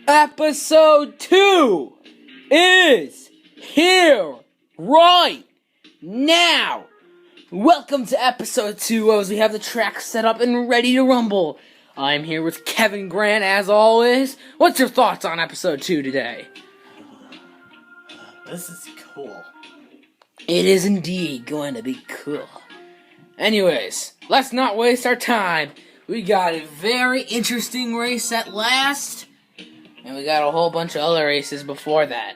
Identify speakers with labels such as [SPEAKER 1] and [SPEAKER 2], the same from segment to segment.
[SPEAKER 1] Episode 2 is here right now. Welcome to episode 2 as we have the track set up and ready to rumble. I'm here with Kevin Grant as always. What's your thoughts on episode 2 today?
[SPEAKER 2] This is cool.
[SPEAKER 1] It is indeed going to be cool. Anyways, let's not waste our time. We got a very interesting race at last, and we got a whole bunch of other races before that.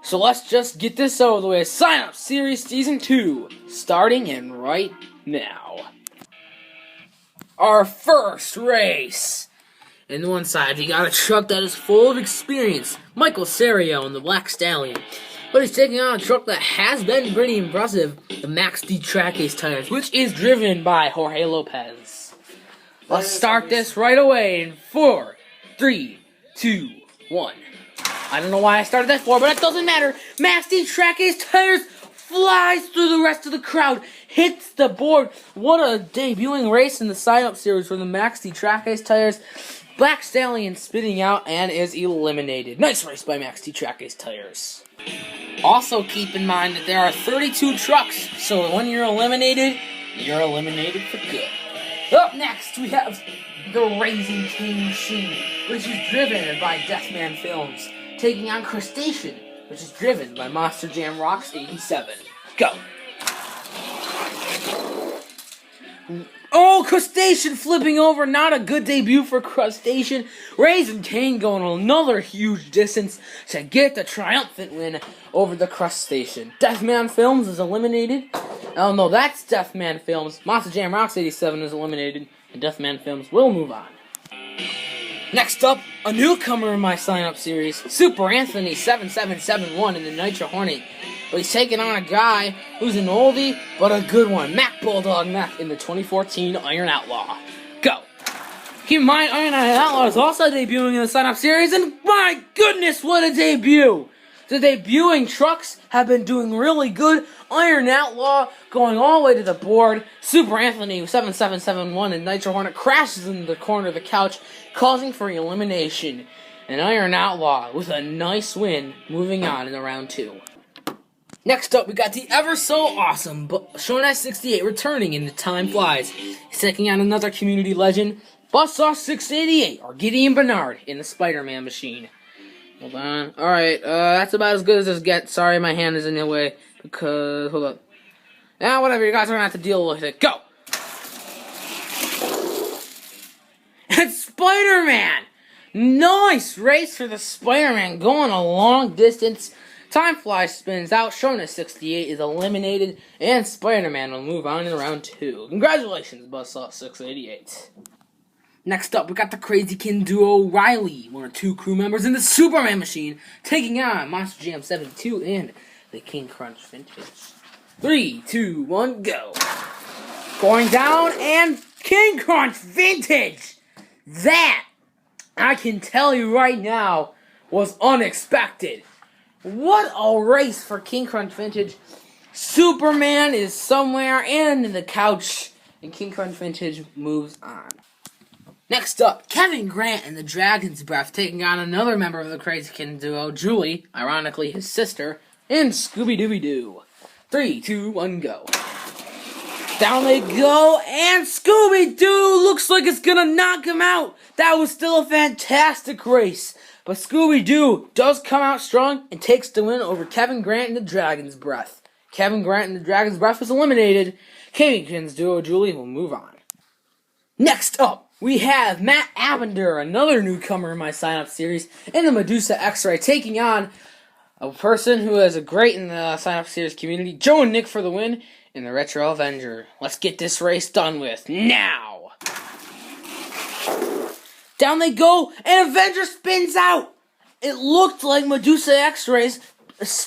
[SPEAKER 1] So let's just get this over with. Sign Up Series Season 2, starting in right now. Our first race. In one side, we got a truck that is full of experience. Michael Serio in the Black Stallion. But he's taking on a truck that has been pretty impressive, the Max D Track Ace tires, which is driven by Jorge Lopez. Let's start this right away in 4, 3, 2, 1. I don't know why I started that 4, but it doesn't matter. Max D Track Ace tires flies through the rest of the crowd, hits the board. What a debuting race in the Sign Up Series for the Max D Track Ace tires. Black Stallion spitting out and is eliminated. Nice race by Max D Track Ace tires. Also keep in mind that there are 32 trucks, so when you're eliminated for good. Up next, we have the Raising King Machine, which is driven by Deathman Films, taking on Crustacean, which is driven by Monster Jam Rocks 87. Go! Oh, Crustacean flipping over. Not a good debut for Crustacean. Raising King going another huge distance to get the triumphant win over the Crustacean. Deathman Films is eliminated. Oh no, that's Deathman Films. Monster Jam Rocks 87 is eliminated, and Deathman Films will move on. Next up, a newcomer in my sign-up series, Super Anthony 7771 in the Nitro Hornet. But he's taking on a guy who's an oldie, but a good one. Mac Bulldog Mac in the 2014 Iron Outlaw. Go! Keep in mind, Iron Outlaw is also debuting in the sign-up series, and my goodness, what a debut! The debuting trucks have been doing really good. Iron Outlaw going all the way to the board. Super Anthony 7771 in Nitro Hornet crashes into the corner of the couch, causing for elimination. And Iron Outlaw with a nice win, moving on in the round 2. Next up, we got the ever so awesome Shona 68 returning in the Time Flies. He's taking on another community legend, Buzzsaw 688, or Gideon Bernard in the Spider-Man machine. Hold on. Alright, that's about as good as this gets. Sorry, my hand is in the way, because, hold up. Now, whatever, you guys are gonna have to deal with it. Go! And Spider-Man! Nice race for the Spider-Man, going a long distance. Time Flies spins out, Shona 68 is eliminated, and Spider-Man will move on in round 2. Congratulations, Buzzsaw 688. Next up, we got the Crazy Kin duo Riley, one of 2 crew members in the Superman machine, taking on Monster Jam 72 and the King Crunch Vintage. 3, 2, 1, go. Going down, and King Crunch Vintage! That, I can tell you right now, was unexpected. What a race for King Crunch Vintage. Superman is somewhere and in the couch, and King Crunch Vintage moves on. Next up, Kevin Grant and the Dragon's Breath taking on another member of the Crazy Kin duo, Julie, ironically his sister, and Scooby-Dooby-Doo. 3, 2, 1, go. Down they go, and Scooby-Doo looks like it's gonna knock him out. That was still a fantastic race. But Scooby-Doo does come out strong and takes the win over Kevin Grant and the Dragon's Breath. Kevin Grant and the Dragon's Breath is eliminated. Kevin Kin's duo, Julie, will move on. Next up, we have Matt Abender, another newcomer in my sign-up series, in the Medusa X-Ray, taking on a person who is a great in the sign-up series community, Joe and Nick for the win in the Retro Avenger. Let's get this race done with now. Down they go, and Avenger spins out. It looked like Medusa X-Rays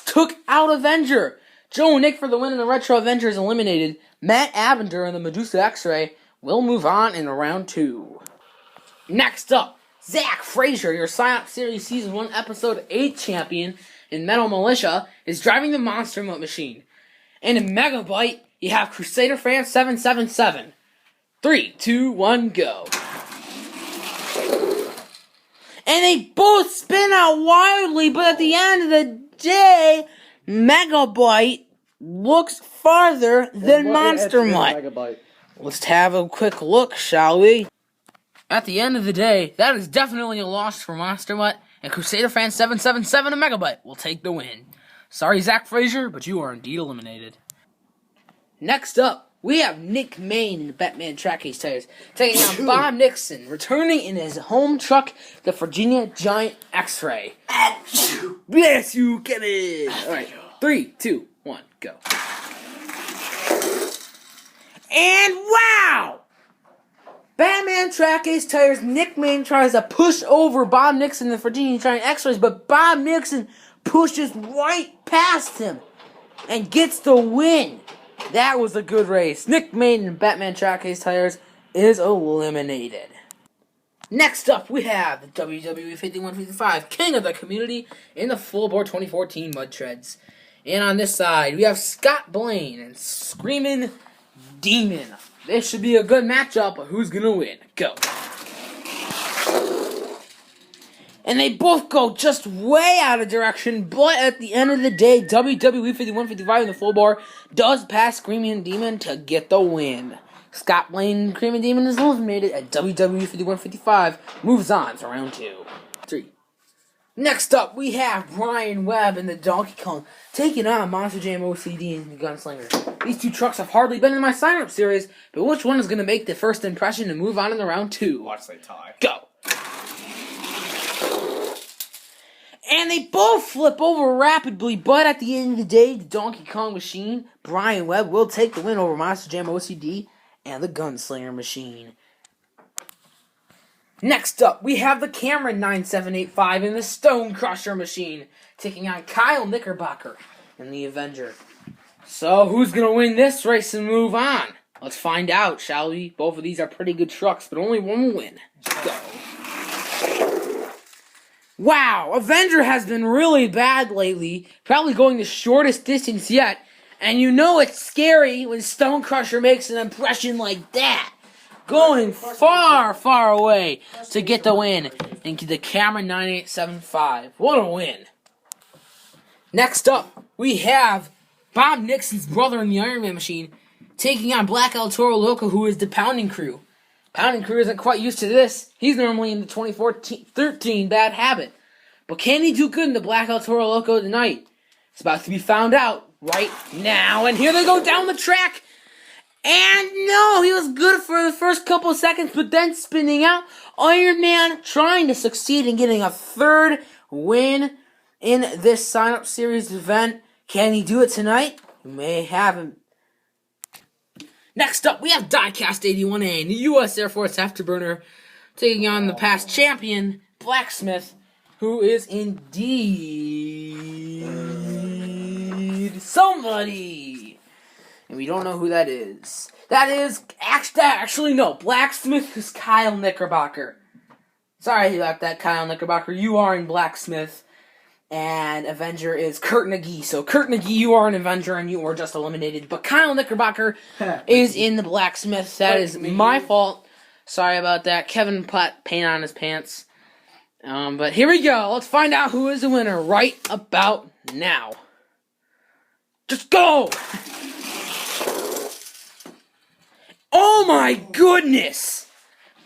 [SPEAKER 1] took out Avenger. Joe and Nick for the win in the Retro Avenger is eliminated. Matt Abender in the Medusa X-Ray will move on in round 2. Next up, Zach Frazier, your Sign Up Series Season 1 Episode 8 champion in Metal Militia, is driving the Monster Mutt machine. And in Megabyte, you have Crusader Fan 777. 3, 2, 1, go. And they both spin out wildly, but at the end of the day, Megabyte looks farther than Monster Mutt. Let's have a quick look, shall we? At the end of the day, that is definitely a loss for Monster Mutt, and Crusader Fan 777 and Megabyte will take the win. Sorry, Zach Frazier, but you are indeed eliminated. Next up, we have Nick Main in the Batman Track Case Tires, taking on Bob Nixon, returning in his home truck, the Virginia Giant X-Ray. Yes, you get it! Alright, 3, 2, 1, go. And wow! Batman Track Ace Tires, Nick Main tries to push over Bob Nixon, the Virginia Giant X-Rays, but Bob Nixon pushes right past him and gets the win. That was a good race. Nick Main in Batman Track Ace Tires is eliminated. Next up, we have the WWE 5155 King of the Community in the Full Bore 2014 Mud Treads. And on this side, we have Scott Blaine and Screamin' Demon. This should be a good matchup, but who's gonna win? Go. And they both go just way out of direction, but at the end of the day, WWE 5155 in the Full Bore does pass Screaming Demon to get the win. Scott Blaine and Screaming Demon is eliminated, and WWE 5155 moves on to round 2. 3. Next up, we have Brian Webb and the Donkey Kong taking on Monster Jam OCD and the Gunslinger. These two trucks have hardly been in my sign-up series, but which one is going to make the first impression and move on in the round 2?
[SPEAKER 2] Watch they tie.
[SPEAKER 1] Go! And they both flip over rapidly, but at the end of the day, the Donkey Kong Machine, Brian Webb, will take the win over Monster Jam OCD and the Gunslinger Machine. Next up, we have the Cameron 9785 and the Stone Crusher Machine, taking on Kyle Knickerbocker and the Avenger. So, who's going to win this race and move on? Let's find out, shall we? Both of these are pretty good trucks, but only one will win. Go. Wow, Avenger has been really bad lately, probably going the shortest distance yet, and you know it's scary when Stone Crusher makes an impression like that. Going far, far away to get the win into the Cameron 9875. What a win. Next up, we have Bob Nixon's brother in the Iron Man Machine taking on Black El Toro Loco, who is the Pounding Crew. Pounding Crew isn't quite used to this. He's normally in the 2013 Bad Habit. But can he do good in the Black El Toro Loco tonight? It's about to be found out right now. And here they go down the track. And no, he was good for the first couple of seconds, but then spinning out. Iron Man trying to succeed in getting a third win in this sign-up series event. Can he do it tonight? You may have him. Next up, we have Diecast 81A and the U.S. Air Force Afterburner taking on the past champion, Blacksmith, who is indeed somebody. And we don't know who that is. That is, actually no, Blacksmith is Kyle Knickerbocker. Sorry about that, Kyle Knickerbocker. You are in Blacksmith. And Avenger is Kurt Nagy. So, Kurt Nagy, you are an Avenger and you were just eliminated. But Kyle Knickerbocker is in the Blacksmith. That is my fault. Sorry about that. Kevin put paint on his pants. But here we go. Let's find out who is the winner right about now. Just go! Oh my goodness!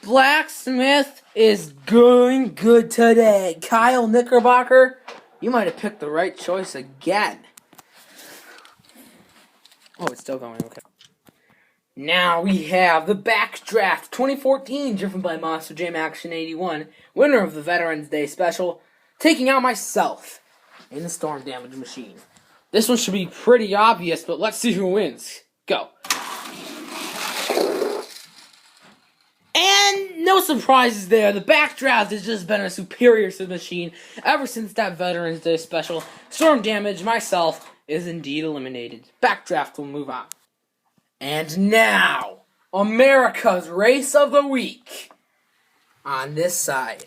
[SPEAKER 1] Blacksmith is going good today. Kyle Knickerbocker, you might have picked the right choice again. Oh, it's still going, okay. Now we have the Backdraft 2014, driven by Monster Jam Action 81, winner of the Veterans Day Special, taking out myself in the Storm Damage Machine. This one should be pretty obvious, but let's see who wins. Go. And no surprises there. The Backdraft has just been a superior to the machine ever since that Veterans Day Special. Storm Damage, myself, is indeed eliminated. Backdraft will move on. And now, America's Race of the Week. On this side,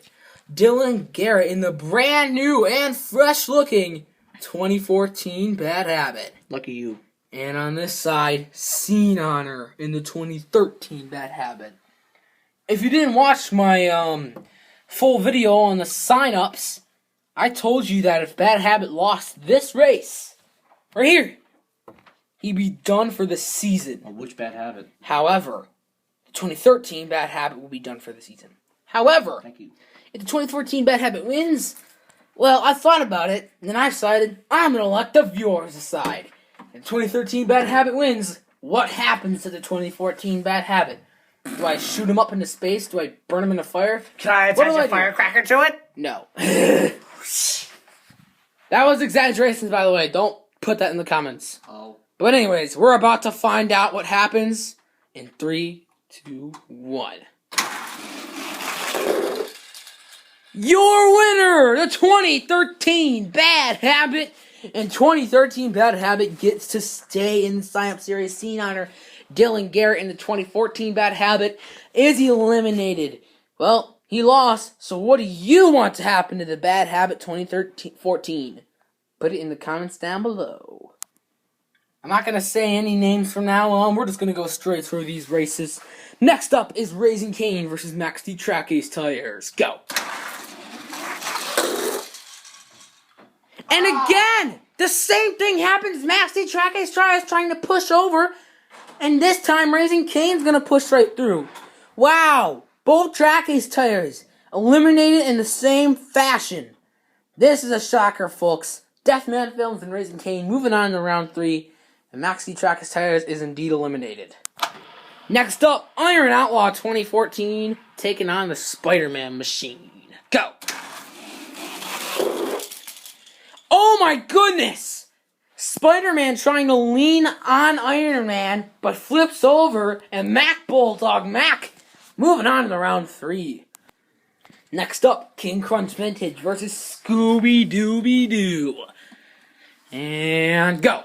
[SPEAKER 1] Dylan Garrett in the brand new and fresh looking 2014 Bad Habit.
[SPEAKER 2] Lucky you.
[SPEAKER 1] And on this side, Scene Honor in the 2013 Bad Habit. If you didn't watch my full video on the sign-ups, I told you that if Bad Habit lost this race, right here, he'd be done for the season.
[SPEAKER 2] Well, which Bad Habit?
[SPEAKER 1] However, the 2013 Bad Habit will be done for the season. However,
[SPEAKER 2] Thank you.
[SPEAKER 1] if the 2014 Bad Habit wins, well, I thought about it, and then I decided I'm going to let the viewers decide. If the 2013 Bad Habit wins, what happens to the 2014 Bad Habit? Do I shoot him up into space? Do I burn him in a fire?
[SPEAKER 2] Can I attach a firecracker to it?
[SPEAKER 1] No. That was exaggerations, by the way. Don't put that in the comments.
[SPEAKER 2] Oh.
[SPEAKER 1] But anyways, we're about to find out what happens in 3, 2, 1. Your winner, the 2013 Bad Habit. And 2013 Bad Habit gets to stay in the sign-up series. Scene honor Dylan Garrett in the 2014 Bad Habit is eliminated. Well, he lost, so what do you want to happen to the Bad Habit 2014? Put it in the comments down below. I'm not going to say any names from now on. We're just going to go straight through these races. Next up is Raising Cane versus Max D Track Ace Tires. Go. And again, the same thing happens. Max D Track Ace Tires trying to push over. And this time, Raising Cane's going to push right through. Wow. Both Track Ace Tires eliminated in the same fashion. This is a shocker, folks. Deathman Films and Raising Cane moving on to round 3. And Max D Track Ace Tires is indeed eliminated. Next up, Iron Outlaw 2014 taking on the Spider-Man machine. Go. Oh my goodness! Spider-Man trying to lean on Iron Man, but flips over, and Mac Bulldog Mac moving on to round 3. Next up, King Crunch Vintage versus Scooby Dooby Doo. And go.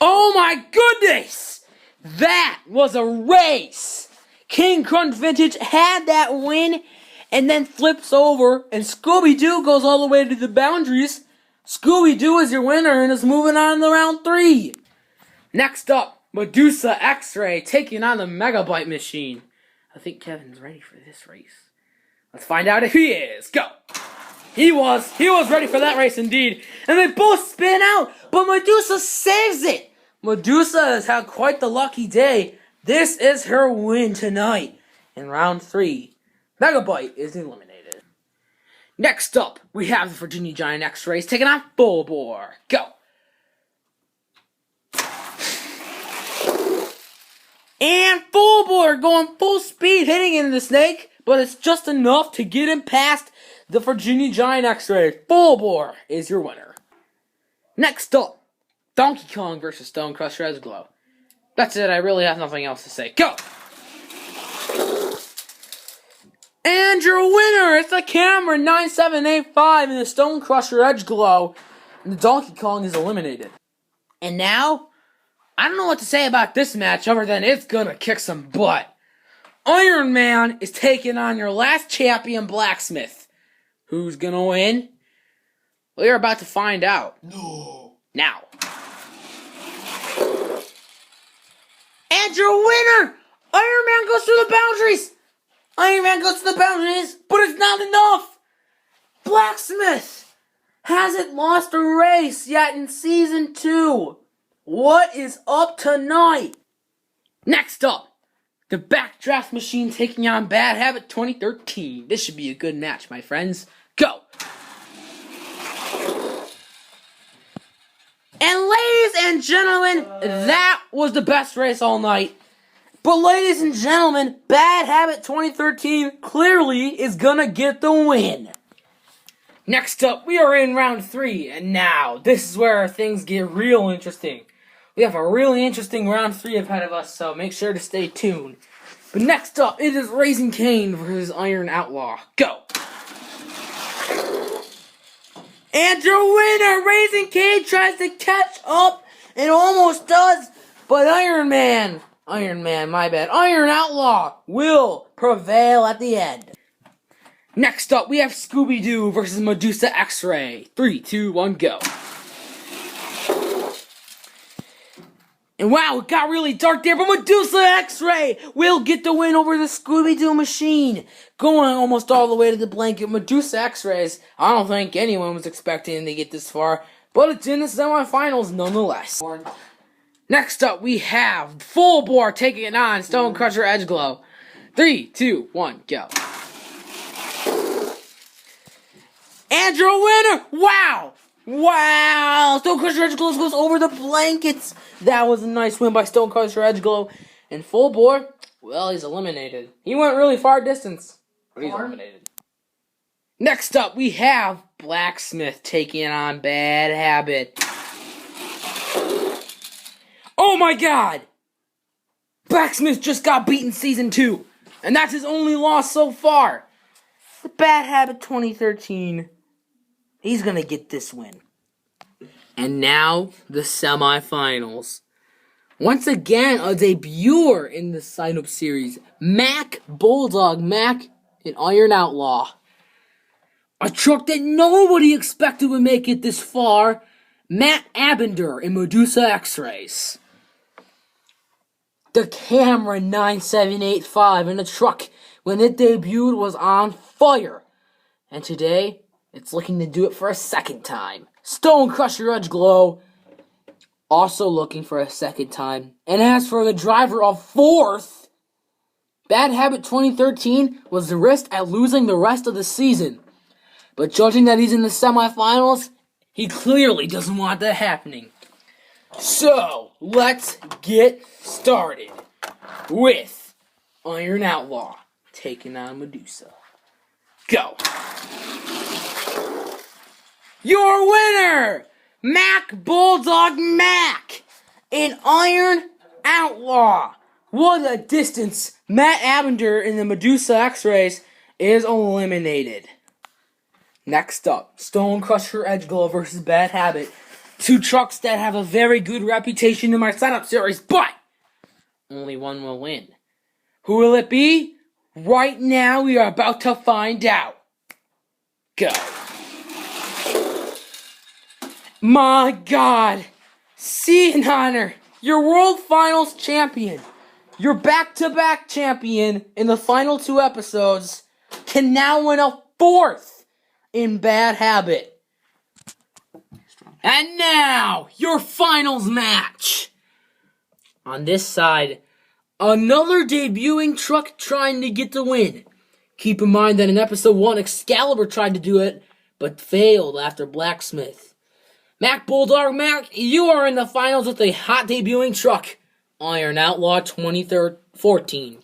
[SPEAKER 1] Oh my goodness! That was a race! King Crunch Vintage had that win, and then flips over, and Scooby-Doo goes all the way to the boundaries. Scooby-Doo is your winner and is moving on to round 3. Next up, Medusa X-Ray taking on the Megabyte Machine. I think Kevin's ready for this race. Let's find out if he is. Go! He was ready for that race indeed. And they both spin out, but Medusa saves it. Medusa has had quite the lucky day. This is her win tonight in round 3. Megabyte is eliminated. Next up, we have the Virginia Giant X-Rays taking on Full Bore. Go! And Full Bore going full speed, hitting into the snake, but it's just enough to get him past the Virginia Giant X-Rays. Full Bore is your winner. Next up, Donkey Kong versus Stone Crusher Edgeglow. That's it, I really have nothing else to say. Go! And your winner is the Cameron 9785 in the Stone Crusher Edgeglow. And the Donkey Kong is eliminated. And now, I don't know what to say about this match other than it's gonna kick some butt. Iron Man is taking on your last champion, Blacksmith. Who's gonna win? We're about to find out.
[SPEAKER 2] No.
[SPEAKER 1] Now. And your winner! Iron Man goes through the boundaries! Iron Man goes to the boundaries, but it's not enough! Blacksmith hasn't lost a race yet in Season 2. What is up tonight? Next up, the Backdraft Machine taking on Bad Habit 2013. This should be a good match, my friends. Go! And ladies and gentlemen, that was the best race all night. But ladies and gentlemen, Bad Habit 2013 clearly is gonna get the win. Next up, we are in round 3, and now, this is where things get real interesting. We have a really interesting round 3 ahead of us, so make sure to stay tuned. But next up, it is Raising Cane versus Iron Outlaw. Go! And your winner, Raising Cane, tries to catch up and almost does, but Iron Outlaw will prevail at the end. Next up, we have Scooby-Doo versus Medusa X-Ray. 3, 2, 1, go. And wow, it got really dark there, but Medusa X-Ray will get the win over the Scooby-Doo machine. Going almost all the way to the blanket. Medusa X-Rays, I don't think anyone was expecting to get this far, but it's in the semifinals nonetheless. Next up, we have Full Bore taking it on Stone Crusher Edgeglow. 3, 2, 1, go. And your winner! Wow! Wow! Stone Crusher Edgeglow goes over the blankets. That was a nice win by Stone Crusher Edgeglow. And Full Bore, well, he's eliminated. He went really far distance, but he's eliminated. Next up, we have Blacksmith taking on Bad Habit. Oh my god! Blacksmith just got beaten Season 2. And that's his only loss so far. The Bad Habit 2013. He's gonna get this win. And now, the semifinals. Once again, a debuter in the sign-up series. Mack Bulldog Mack in Iron Outlaw. A truck that nobody expected would make it this far. Matt Abender in Medusa X-Rays. The Cameron 9785 in the truck when it debuted was on fire. And today, it's looking to do it for a second time. Stone Crusher Edgeglow also looking for a second time. And as for the driver of fourth, Bad Habit 2013 was the risk at losing the rest of the season. But judging that he's in the semifinals, he clearly doesn't want that happening. So, let's get started with Iron Outlaw taking on Medusa. Go. Your winner, Mack Bulldog Mack in Iron Outlaw. What a distance. Matt Abender in the Medusa X-Rays is eliminated. Next up, Stone Crusher Edgeglow versus Bad Habit. Two trucks that have a very good reputation in my sign-up series, but only one will win. Who will it be? Right now, we are about to find out. Go. My God. Sea Honor, your World Finals champion, your back-to-back champion in the final 2 episodes, can now win a 4th in Bad Habit. And now, your finals match. On this side, another debuting truck trying to get the win. Keep in mind that in episode 1, Excalibur tried to do it, but failed after Blacksmith. Mack Bulldog Mack, you are in the finals with a hot debuting truck, Iron Outlaw 2014.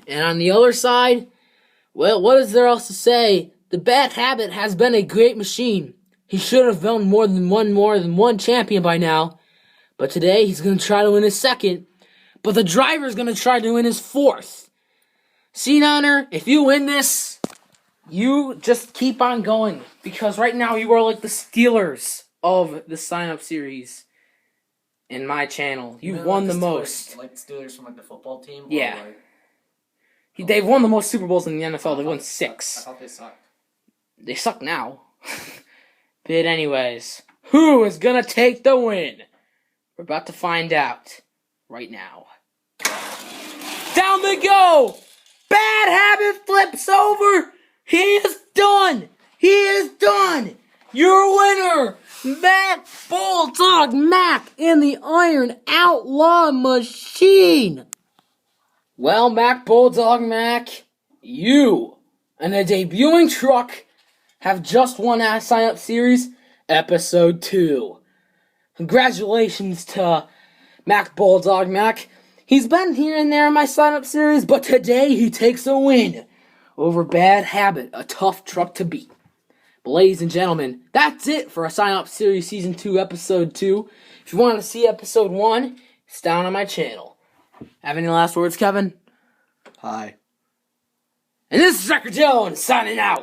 [SPEAKER 1] And on the other side, well, what is there else to say? The Bad Habit has been a great machine. He should have won more than one champion by now. But today, he's going to try to win his 2nd. But the driver's going to try to win his 4th. Sea Honor, if you win this, you just keep on going. Because right now, you are like the Steelers of the sign-up series in my channel. You've won the most.
[SPEAKER 2] Like the Steelers from like the football team?
[SPEAKER 1] Yeah. They've won the most Super Bowls in the NFL. They won 6.
[SPEAKER 2] I thought they sucked.
[SPEAKER 1] They suck now. But anyways, who is gonna take the win? We're about to find out right now. Down they go! Bad Habit flips over! He is done! He is done! Your winner, Mack Bulldog Mack in the Iron Outlaw machine! Well, Mack Bulldog Mack, you and a debuting truck have just won our sign-up series, episode 2. Congratulations to Mack Bulldog Mack. He's been here and there in my sign-up series, but today he takes a win over Bad Habit, a tough truck to beat. But ladies and gentlemen, that's it for a sign-up series season 2, episode 2. If you want to see episode 1, it's down on my channel. Have any last words, Kevin?
[SPEAKER 2] Hi.
[SPEAKER 1] And this is Record Jones signing out.